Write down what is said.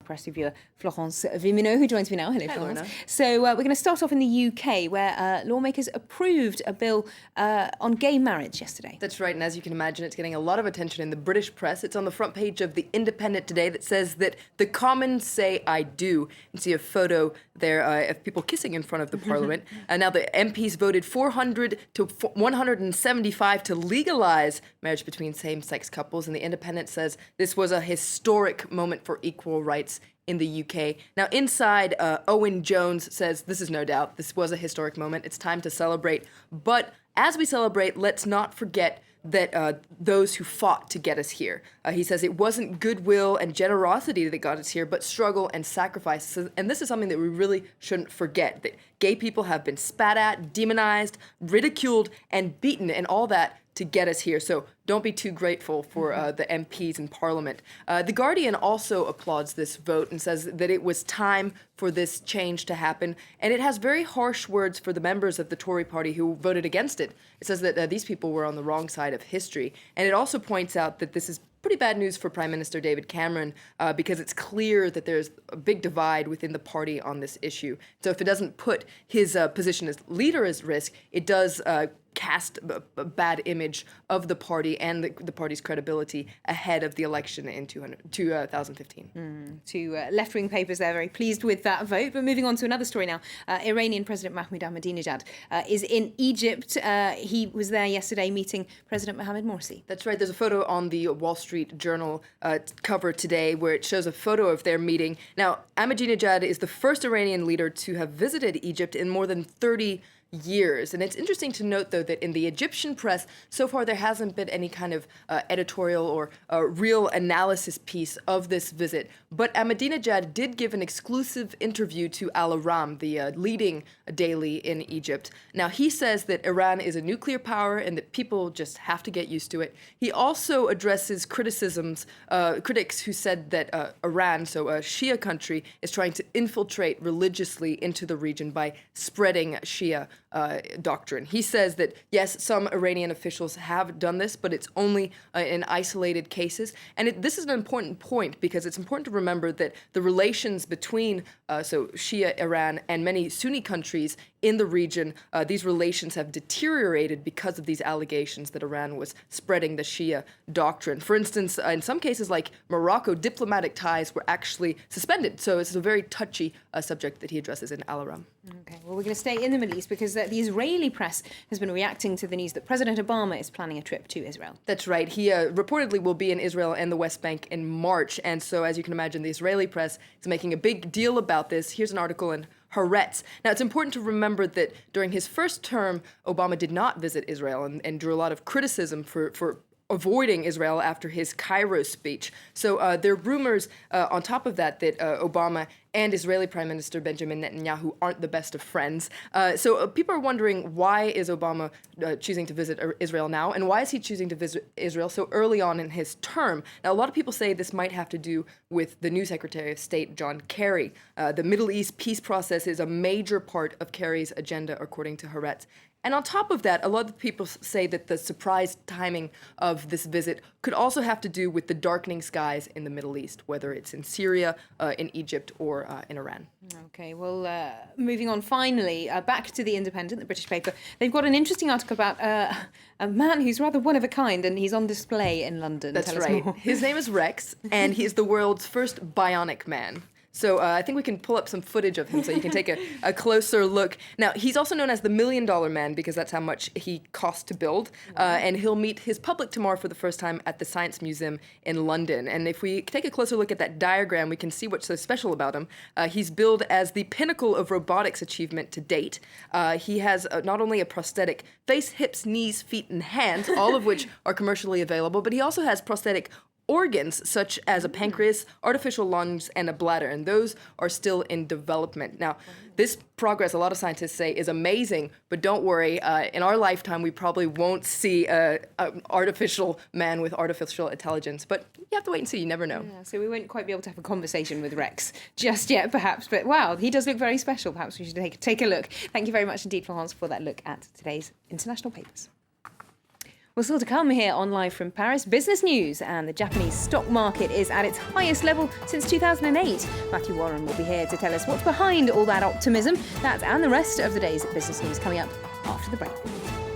press reviewer Florence Vimino, who joins me now. Hello, Florence. Lorna. So we're going to start off in the UK, where lawmakers approved a bill on gay marriage yesterday. That's right, and as you can imagine, it's getting a lot of attention in the British press. It's on the front page of The Independent today that says that the Commons say I do. You see a photo there of people kissing in front of the Parliament. Now the MPs voted 400 to 175 to legalize marriage between same-sex couples, and The Independent says this was a historic moment for equal rights in the UK. Now inside, Owen Jones says this is no doubt, this was a historic moment. It's time to celebrate. But as we celebrate, let's not forget that those who fought to get us here. He says it wasn't goodwill and generosity that got us here, but struggle and sacrifice. And this is something that we really shouldn't forget, that gay people have been spat at, demonized, ridiculed, and beaten, and all that to get us here. So don't be too grateful for the MPs in Parliament. The Guardian also applauds this vote and says that it was time for this change to happen. And it has very harsh words for the members of the Tory party who voted against it. It says that these people were on the wrong side of history. And it also points out that this is pretty bad news for Prime Minister David Cameron because it's clear that there's a big divide within the party on this issue. So if it doesn't put his position as leader at risk, it does cast a bad image of the party and the party's credibility ahead of the election in 2015. Two left-wing papers there very pleased with that vote. But moving on to another story now. Iranian President Mahmoud Ahmadinejad is in Egypt. He was there yesterday meeting President Mohamed Morsi. That's right. There's a photo on the Wall Street Journal cover today where it shows a photo of their meeting. Now, Ahmadinejad is the first Iranian leader to have visited Egypt in more than 30 years. And it's interesting to note, though, that in the Egyptian press, so far there hasn't been any kind of editorial or real analysis piece of this visit. But Ahmadinejad did give an exclusive interview to Al Aram, the leading daily in Egypt. Now, he says that Iran is a nuclear power and that people just have to get used to it. He also addresses critics who said that Iran, so a Shia country, is trying to infiltrate religiously into the region by spreading Shia doctrine. He says that, yes, some Iranian officials have done this, but it's only in isolated cases. And this is an important point because it's important to remember that the relations between Shia Iran and many Sunni countries in the region, these relations have deteriorated because of these allegations that Iran was spreading the Shia doctrine. For instance, in some cases like Morocco, diplomatic ties were actually suspended. So it's a very touchy subject that he addresses in Al Aram. Okay, well, we're going to stay in the Middle East because the Israeli press has been reacting to the news that President Obama is planning a trip to Israel. That's right. He reportedly will be in Israel and the West Bank in March. And so, as you can imagine, the Israeli press is making a big deal about this. Here's an article in Haaretz. Now, it's important to remember that during his first term, Obama did not visit Israel and drew a lot of criticism for avoiding Israel after his Cairo speech. So there are rumors on top of that Obama and Israeli Prime Minister Benjamin Netanyahu aren't the best of friends. So people are wondering, why is Obama choosing to visit Israel now? And why is he choosing to visit Israel so early on in his term? Now, a lot of people say this might have to do with the new Secretary of State, John Kerry. The Middle East peace process is a major part of Kerry's agenda, according to Haaretz. And on top of that, a lot of people say that the surprise timing of this visit could also have to do with the darkening skies in the Middle East, whether it's in Syria, in Egypt, or in Iran. Okay, well, moving on finally, back to The Independent, the British paper. They've got an interesting article about a man who's rather one of a kind, and he's on display in London. That's right. His name is Rex, and he is the world's first bionic man. So I think we can pull up some footage of him so you can take a closer look. Now, he's also known as the $1 Million Man because that's how much he cost to build. And he'll meet his public tomorrow for the first time at the Science Museum in London. And if we take a closer look at that diagram, we can see what's so special about him. He's billed as the pinnacle of robotics achievement to date. He has not only a prosthetic face, hips, knees, feet, and hands, all of which are commercially available, but he also has prosthetic organs such as a pancreas, artificial lungs, and a bladder, and those are still in development. Now, this progress, a lot of scientists say, is amazing, but don't worry, in our lifetime we probably won't see an artificial man with artificial intelligence, but you have to wait and see, you never know. Yeah, so we won't quite be able to have a conversation with Rex just yet, perhaps, but wow, he does look very special. Perhaps we should take a look. Thank you very much indeed, Florence, for that look at today's international papers. Well, still to come here on Live from Paris, business news, and the Japanese stock market is at its highest level since 2008. Matthew Warren will be here to tell us what's behind all that optimism. That and the rest of the day's business news coming up after the break.